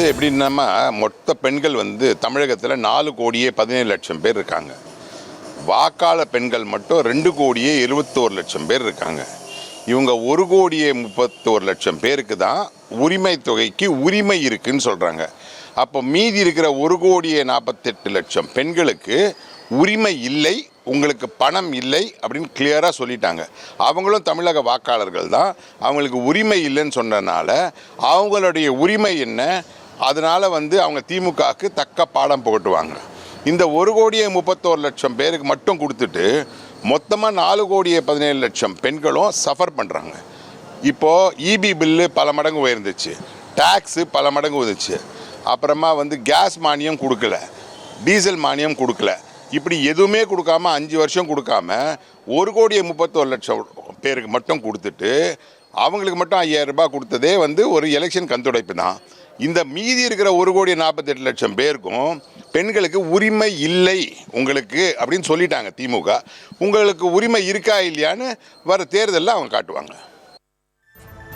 எப்படின்னா மொத்த பெண்கள் தமிழகத்தில் 4,17,00,000 பேர் இருக்காங்க. வாக்காளர் பெண்கள் மட்டும் 2,71,00,000 பேர் இருக்காங்க. இவங்க 1,31,00,000 பேருக்கு தான் உரிமை தொகைக்கு உரிமை இருக்குன்னு சொல்கிறாங்க. அப்போ மீதி இருக்கிற 1,48,00,000 பெண்களுக்கு உரிமை இல்லை, உங்களுக்கு பணம் இல்லை அப்படின்னு கிளியராக சொல்லிட்டாங்க. அவங்களும் தமிழக வாக்காளர்கள் தான். அவங்களுக்கு உரிமை இல்லைன்னு சொன்னதுனால அவங்களுடைய உரிமை என்ன, அதனால் அவங்க திமுகவுக்கு தக்க பாடம் புகட்டுவாங்க. இந்த 1,31,00,000 பேருக்கு மட்டும் கொடுத்துட்டு மொத்தமாக 4,17,00,000 பெண்களும் சஃபர் பண்ணுறாங்க. இப்போது இபி பில்லு பல மடங்கு உயர்ந்துச்சு, டேக்ஸு பல மடங்கு உயர்ந்துச்சு, அப்புறமா கேஸ் மானியம் கொடுக்கல, டீசல் மானியம் கொடுக்கல, இப்படி எதுவுமே கொடுக்காம 5 வருஷம் கொடுக்காம 1,31,00,000 பேருக்கு மட்டும் கொடுத்துட்டு அவங்களுக்கு மட்டும் 5,000 ரூபாய் கொடுத்ததே ஒரு எலெக்ஷன் கந்துடைப்பு தான். இந்த மீதி இருக்கிற 1,48,00,000 பேருக்கும் பெண்களுக்கு உரிமை இல்லை உங்களுக்கு அப்படின்னு சொல்லிட்டாங்க திமுக. உங்களுக்கு உரிமை இருக்கா இல்லையான்னு வர தேர்தலில் அவங்க காட்டுவாங்க.